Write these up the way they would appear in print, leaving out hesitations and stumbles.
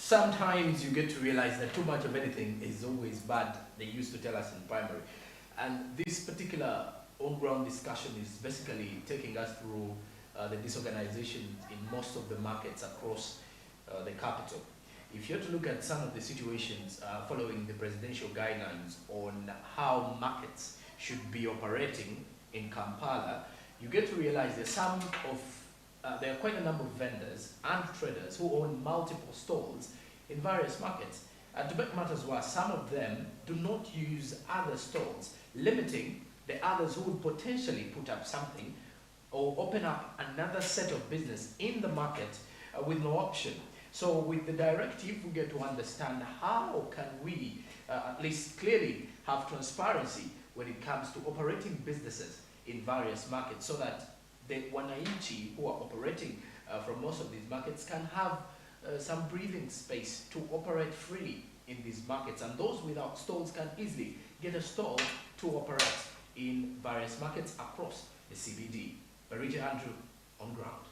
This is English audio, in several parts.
sometimes you get to realize that too much of anything is always bad. They used to tell us in primary. And this particular on-ground discussion is basically taking us through the disorganization in most of the markets across the capital. If you're to look at some of the situations following the presidential guidelines on how markets should be operating in Kampala, you get to realize there are quite a number of vendors and traders who own multiple stalls in various markets. And to make matters worse, some of them do not use other stalls, limiting the others who would potentially put up something or open up another set of business in the market with no option. So with the directive, we get to understand how can we at least clearly have transparency when it comes to operating businesses in various markets, so that the wananchi who are operating from most of these markets can have some breathing space to operate freely in these markets, and those without stalls can easily get a stall to operate in various markets across the CBD. Barija Andrew, on ground.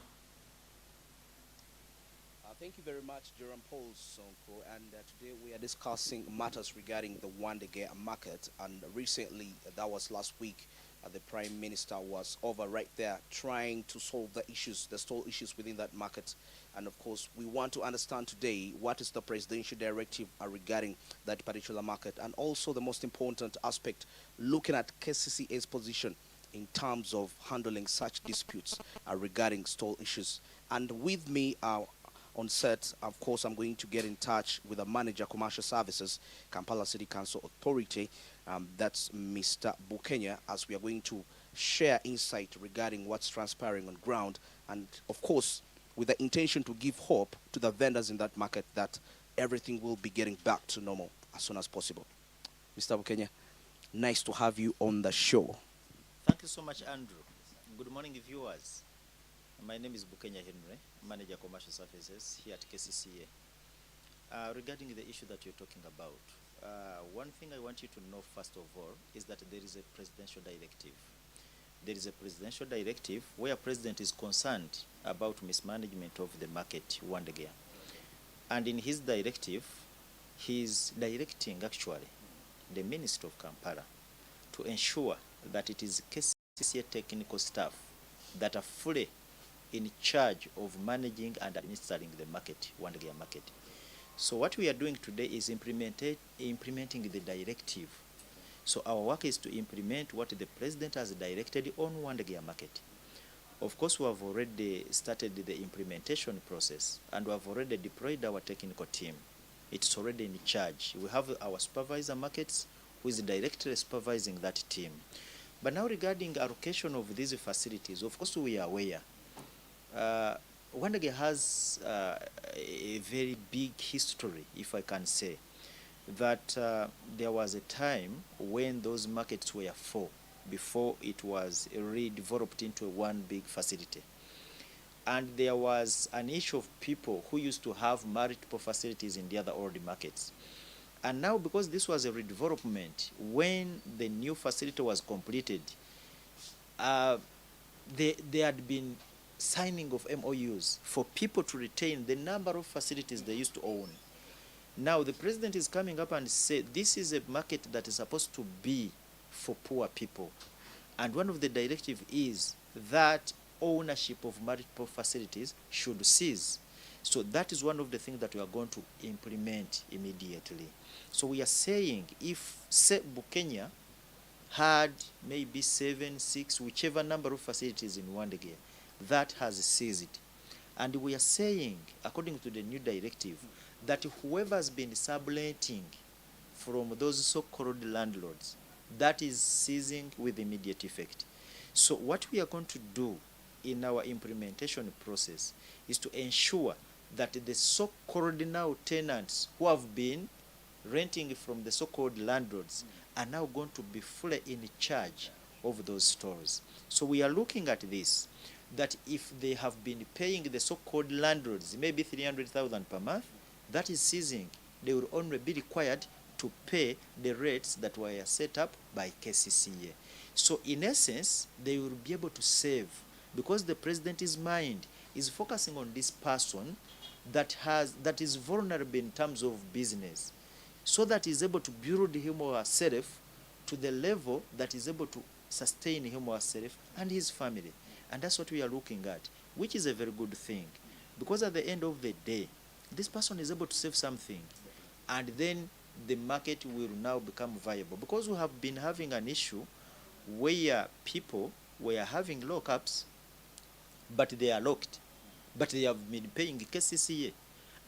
Thank you very much, Jerome Paul Sonko. And today we are discussing matters regarding the Wandegeya market. And recently, that was last week, the Prime Minister was over right there trying to solve the issues, the stall issues within that market. And of course, we want to understand today what is the presidential directive regarding that particular market, and also the most important aspect, looking at KCCA's position in terms of handling such disputes regarding stall issues. And with me on set, of course, I'm going to get in touch with the manager, commercial services, Kampala City Council Authority. That's Mr. Bukenya, as we are going to share insight regarding what's transpiring on ground, and of course, with the intention to give hope to the vendors in that market that everything will be getting back to normal as soon as possible. Mr. Bukenya, nice to have you on the show. Thank you so much, Andrew. Good morning, viewers. My name is Bukenya Henry, Manager Commercial Services here at KCCA. Regarding the issue that you're talking about, one thing I want you to know first of all is that there is a presidential directive. There is a presidential directive where President is concerned about mismanagement of the market, Wandegeya. And in his directive, he's directing actually the Minister of Kampala to ensure that it is KCCA technical staff that are fully in charge of managing and administering the market, Wandegeya market. So what we are doing today is implementing the directive. So our work is to implement what the President has directed on Wandegeya market. Of course, we have already started the implementation process, and we have already deployed our technical team. It's already in charge. We have our supervisor markets who is directly supervising that team. But now regarding allocation of these facilities, of course we are aware. Wandegeya has a very big history, if I can say, that there was a time when those markets were full before it was redeveloped into one big facility. And there was an issue of people who used to have multiple facilities in the other old markets. And now, because this was a redevelopment, when the new facility was completed, there had been signing of MOUs for people to retain the number of facilities they used to own. Now the President is coming up and said this is a market that is supposed to be for poor people, and one of the directives is that ownership of multiple facilities should cease. So that is one of the things that we are going to implement immediately. So we are saying if Bukenya had maybe 7, 6, whichever number of facilities in Wandegeya, that has ceased. And we are saying, according to the new directive, that whoever has been subletting from those so-called landlords, that is ceasing with immediate effect. So what we are going to do in our implementation process is to ensure that the so-called now tenants who have been renting from the so-called landlords are now going to be fully in charge of those stores. So we are looking at this, that if they have been paying the so-called landlords maybe 300,000 per month, that is ceasing. They will only be required to pay the rates that were set up by KCCA. So in essence, they will be able to save, because the President's mind is focusing on this person that is vulnerable in terms of business, so that he's able to build him or herself to the level that is able to sustain him or herself and his family. And that's what we are looking at, which is a very good thing, because at the end of the day, this person is able to save something, and then the market will now become viable. Because we have been having an issue where people were having lockups, but they are locked, but they have been paying KCCA,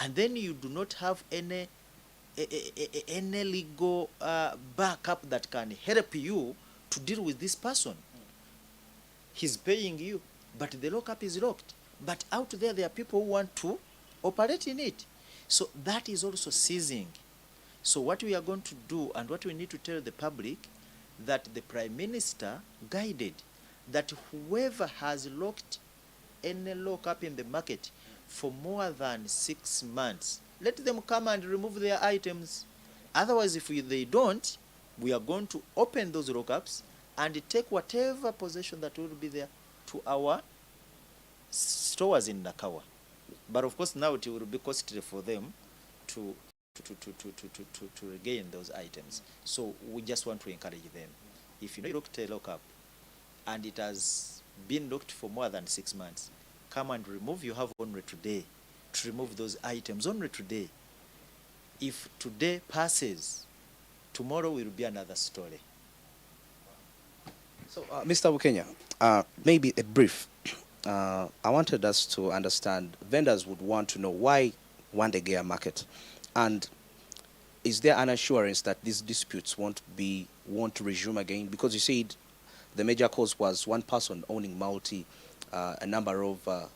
and then you do not have any legal backup that can help you to deal with this person. He's paying you, but the lockup is locked. But out there are people who want to operate in it. So that is also seizing. So what we are going to do, and what we need to tell the public, that the Prime Minister guided that whoever has locked any lockup in the market for more than 6 months, let them come and remove their items. Otherwise, if they don't, we are going to open those lockups and take whatever possession that will be there to our stores in Nakawa. But of course, now it will be costly for them to regain those items. So we just want to encourage them. If you looked a lockup and it has been locked for more than 6 months, come and remove. You have only today to remove those items, only today. If today passes, tomorrow will be another story. So, Mr. Wandegeya, maybe a brief. I wanted us to understand, vendors would want to know why Wandegeya market, and is there an assurance that these disputes won't resume again? Because you said the major cause was one person owning a number of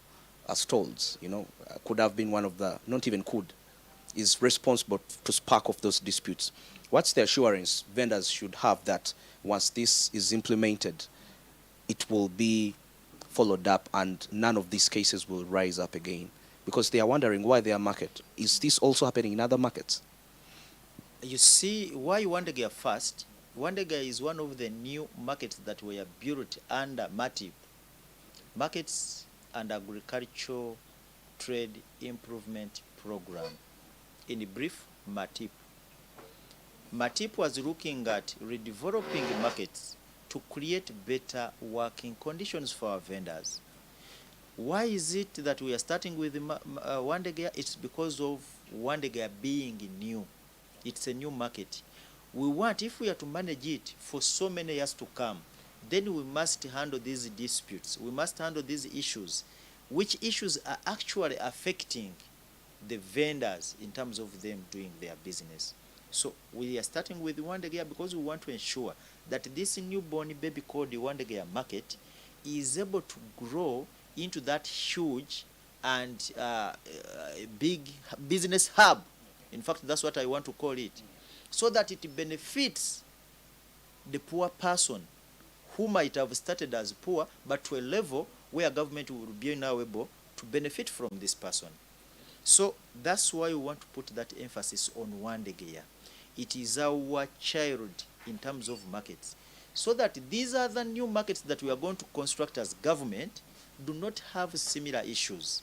stalls. You know, could have been one of the, not even could, is responsible to spark off those disputes. What's the assurance vendors should have that once this is implemented, it will be followed up and none of these cases will rise up again? Because they are wondering why their market. Is this also happening in other markets? You see, why Wandegeya first? Wandegeya is one of the new markets that were built under MATIP, Markets and Agricultural Trade Improvement Program. In brief, MATIP. MATIP was looking at redeveloping markets to create better working conditions for our vendors. Why is it that we are starting with Wandegeya? It's because of Wandegeya being new. It's a new market. We want, if we are to manage it for so many years to come, then we must handle these disputes. We must handle these issues. Which issues are actually affecting the vendors in terms of them doing their business? So we are starting with Wandegeya because we want to ensure that this newborn baby called the Wandegeya market is able to grow into that huge and big business hub. In fact, that's what I want to call it, so that it benefits the poor person who might have started as poor, but to a level where government will be now able to benefit from this person. So that's why we want to put that emphasis on Wandegeya. It is our child in terms of markets, so that these are the new markets that we are going to construct as government do not have similar issues.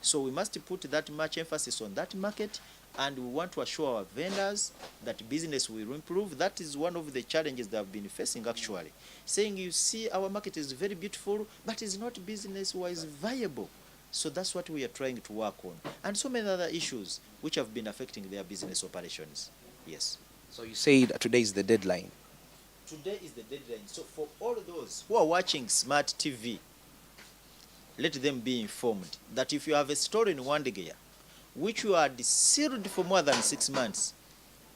So we must put that much emphasis on that market, and we want to assure our vendors that business will improve. That is one of the challenges they have been facing actually. Saying, you see, our market is very beautiful, but it's not business-wise viable. So that's what we are trying to work on. And so many other issues which have been affecting their business operations. Yes. So you said today is the deadline. Today is the deadline. So for all those who are watching Smart TV, let them be informed that if you have a store in Wandegeya which you are sealed for more than 6 months,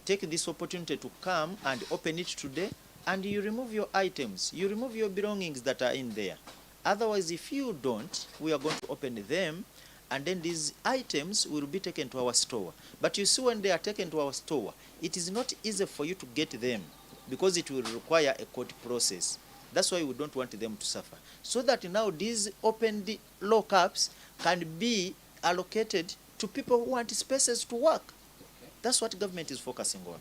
take this opportunity to come and open it today, and you remove your items, you remove your belongings that are in there. Otherwise, if you don't, we are going to open them, and then these items will be taken to our store. But you see, when they are taken to our store, it is not easy for you to get them because it will require a court process. That's why we don't want them to suffer. So that now these opened lockups can be allocated to people who want spaces to work. Okay. That's what government is focusing on.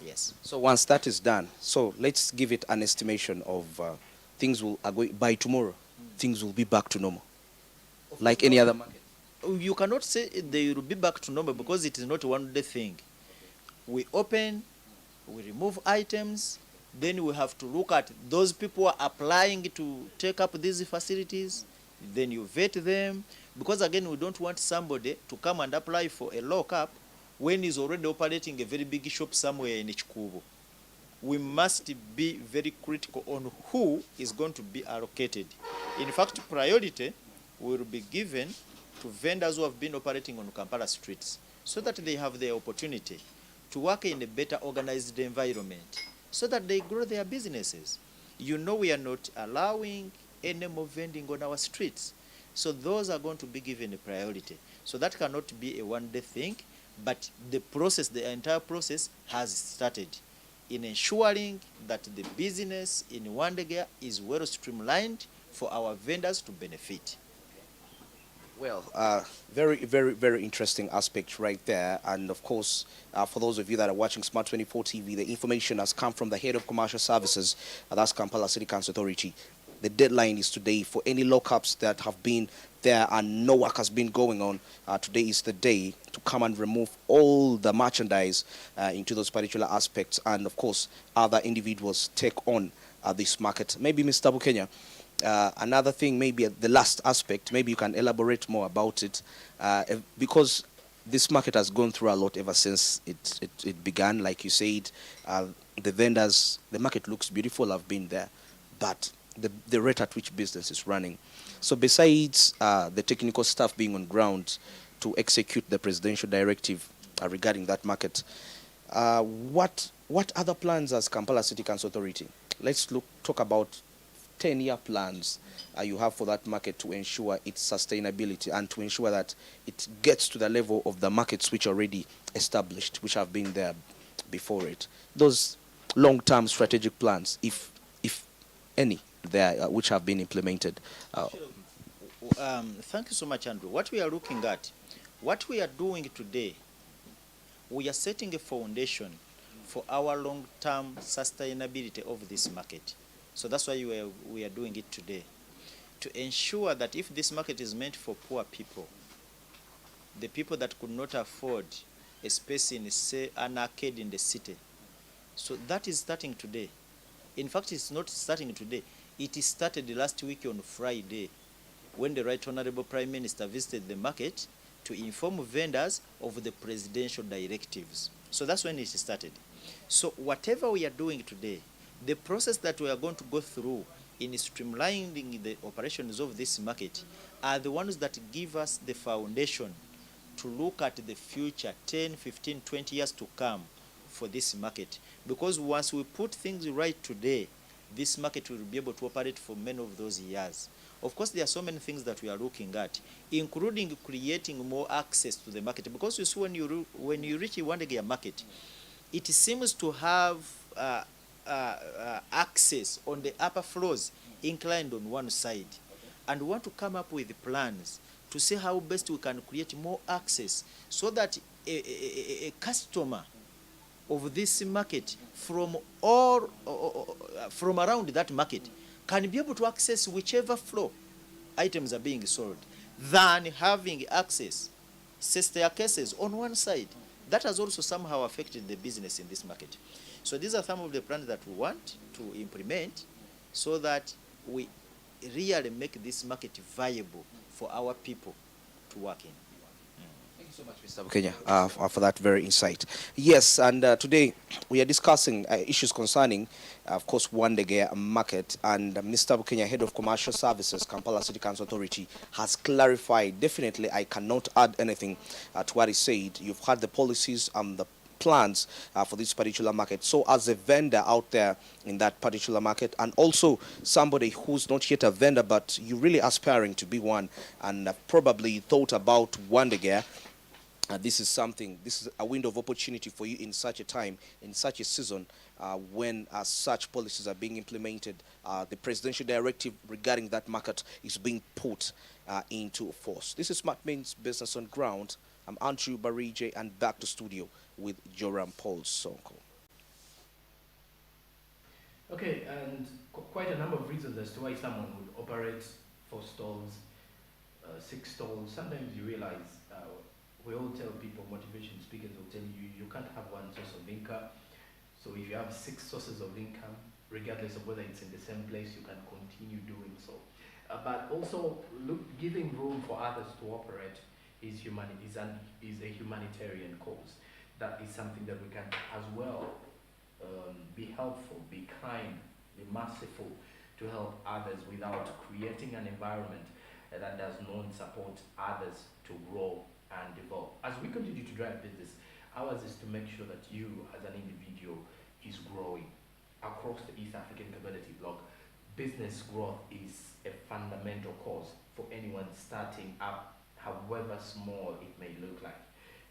Yes. So once that is done, so let's give it an estimation of things will by tomorrow, things will be back to normal, like any other market. You cannot say they will be back to normal because it is not one day thing. We open, we remove items, then we have to look at those people who are applying to take up these facilities, then you vet them, because again, we don't want somebody to come and apply for a lockup when he's already operating a very big shop somewhere in Chikubo. We must be very critical on who is going to be allocated. In fact, priority will be given to vendors who have been operating on Kampala streets so that they have the opportunity to work in a better organized environment so that they grow their businesses. You know, we are not allowing any more vending on our streets. So those are going to be given a priority. So that cannot be a one-day thing, but the process, the entire process has started in ensuring that the business in Wandegeya is well streamlined for our vendors to benefit. Well, very, very, very interesting aspect right there. And of course, for those of you that are watching Smart24 TV, the information has come from the head of commercial services, that's Kampala City Council Authority. The deadline is today for any lockups that have been there and no work has been going on. Today is the day to come and remove all the merchandise into those particular aspects. And of course, other individuals take on this market. Maybe Mr. Bukenya, another thing, maybe the last aspect, maybe you can elaborate more about it, because this market has gone through a lot ever since it began. Like you said, the vendors, the market looks beautiful, I've been there, but the rate at which business is running. So besides the technical staff being on ground to execute the presidential directive regarding that market, what other plans has Kampala City Council Authority? Let's talk about 10-year plans you have for that market to ensure its sustainability and to ensure that it gets to the level of the markets which are already established, which have been there before it. Those long-term strategic plans, if any, there which have been implemented. Thank you so much, Andrew. What we are looking at, what we are doing today, we are setting a foundation for our long-term sustainability of this market. So that's why we are doing it today, to ensure that if this market is meant for poor people, the people that could not afford a space in, say, an arcade in the city, so that is starting today. In fact, it's not starting today. It started last week on Friday when the Right Honorable Prime Minister visited the market to inform vendors of the presidential directives. So that's when it started. So whatever we are doing today, the process that we are going to go through in streamlining the operations of this market are the ones that give us the foundation to look at the future 10, 15, 20 years to come for this market. Because once we put things right today, this market will be able to operate for many of those years. Of course, there are so many things that we are looking at, including creating more access to the market. Because you see, when you reach a Wandegeya market, it seems to have access on the upper floors inclined on one side. And we want to come up with plans to see how best we can create more access so that a customer of this market from around that market can be able to access whichever floor items are being sold than having access, say, staircases on one side. That has also somehow affected the business in this market. So these are some of the plans that we want to implement so that we really make this market viable for our people to work in. Thank you so much, Mr. Bukenya, for that very insight. Yes, and today we are discussing issues concerning, of course, Wandegeya market. And Mr. Bukenya, head of commercial services, Kampala City Council Authority, has clarified. Definitely, I cannot add anything to what he said. You've heard the policies and the plans for this particular market. So as a vendor out there in that particular market, and also somebody who's not yet a vendor but you're really aspiring to be one and probably thought about Wandegeya, this is a window of opportunity for you in such a time, in such a season, when such policies are being implemented. The presidential directive regarding that market is being put into force. This is Smart Means Business on Ground. I'm Andrew Barije, and back to studio with Joram Paul Sonko. Okay, and quite a number of reasons as to why someone would operate for stalls six stalls. Sometimes you realize, we all tell people, motivation speakers will tell you, you can't have one source of income. So if you have six sources of income, regardless of whether it's in the same place, you can continue doing so. But also, giving room for others to operate is a humanitarian cause. That is something that we can as well be helpful, be kind, be merciful to help others without creating an environment that does not support others to grow and develop. As we continue to drive business, ours is to make sure that you as an individual is growing across the East African Community Bloc. Business growth is a fundamental cause for anyone starting up, however small it may look like.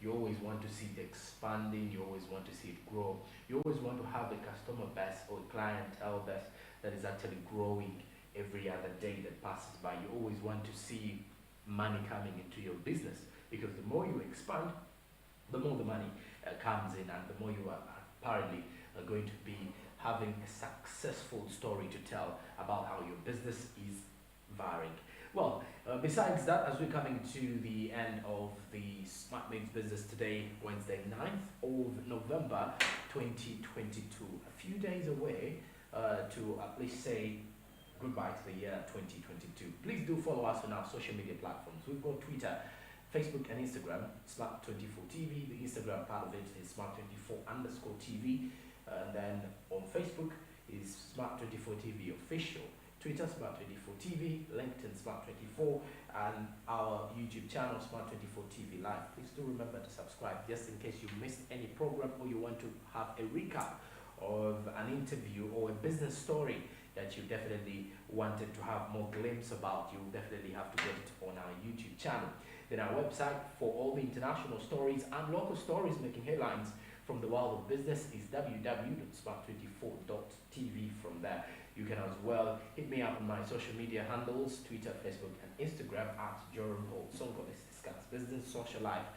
You always want to see it expanding, you always want to see it grow, you always want to have a customer base or clientele base that is actually growing every other day that passes by. You always want to see money coming into your business, because the more you expand, the more the money comes in, and the more you are apparently going to be having a successful story to tell about how your business is varying. Well, besides that, as we're coming to the end of the Smart Mix Business today, Wednesday 9th of November 2022, a few days away to at least say goodbye to the year 2022. Please do follow us on our social media platforms. We've got Twitter, Facebook and Instagram, Smart24 TV. The Instagram part of it is Smart24_TV. And then on Facebook is Smart24 TV Official. Twitter, Smart24 TV, LinkedIn, Smart24, and our YouTube channel, Smart24 TV Live. Please do remember to subscribe just in case you missed any program or you want to have a recap of an interview or a business story that you definitely wanted to have more glimpse about. You definitely have to get it on our YouTube channel. Then our website for all the international stories and local stories making headlines from the world of business is www.smart24.tv. From there, you can as well hit me up on my social media handles, Twitter, Facebook, and Instagram at Jerome Sonko. Let's discuss business, social life,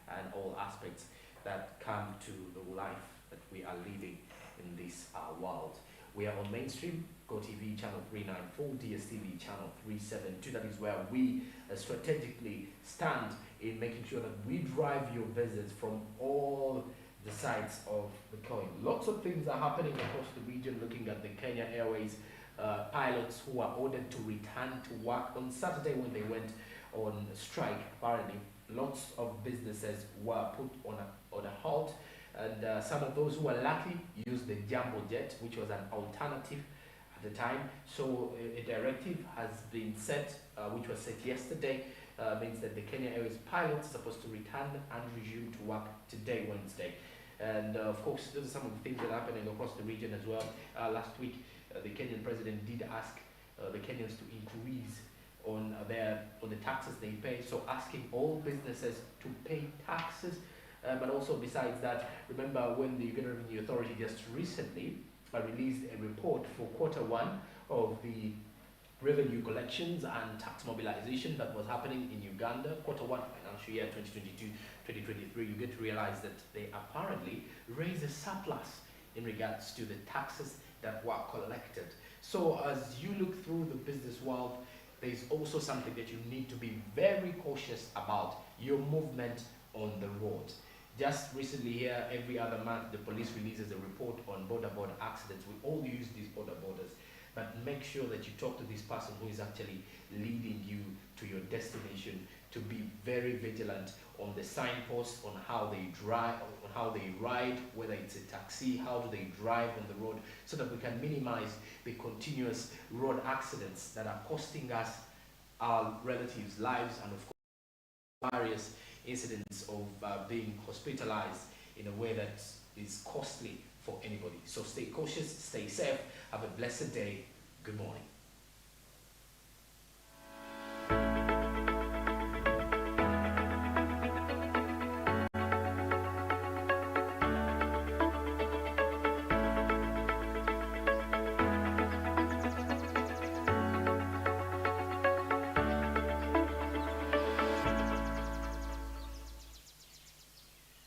and all aspects that come to the life that we are living in this world. We are on mainstream, GoTV channel 394, DSTV channel 372. That is where we strategically stand in making sure that we drive your business from all the sides of the coin. Lots of things are happening across the region. Looking at the Kenya Airways pilots who are ordered to return to work on Saturday when they went on strike. Apparently, lots of businesses were put on a halt, and some of those who were lucky used the jumbo jet, which was an alternative at the time. So a directive has been set, which was set yesterday. Means that the Kenya Airways pilots are supposed to return and resume to work today, Wednesday. And of course, those are some of the things that are happening across the region as well. Last week, the Kenyan president did ask the Kenyans to increase on the taxes they pay. So asking all businesses to pay taxes. But also besides that, remember when the Uganda Revenue Authority just recently released a report for Q1 of the revenue collections and tax mobilization that was happening in Uganda, Q1 financial year 2022-2023, you get to realize that they apparently raised a surplus in regards to the taxes that were collected. So as you look through the business world, there's also something that you need to be very cautious about: your movement on the road. Just recently here, every other month, the police releases a report on border accidents. We all use these borders, but make sure that you talk to this person who is actually leading you to your destination, to be very vigilant on the signposts, on how they drive, on how they ride, whether it's a taxi, how do they drive on the road, so that we can minimize the continuous road accidents that are costing us, our relatives' lives, and of course various incidents of being hospitalized in a way that is costly for anybody. So stay cautious, stay safe, have a blessed day. Good morning.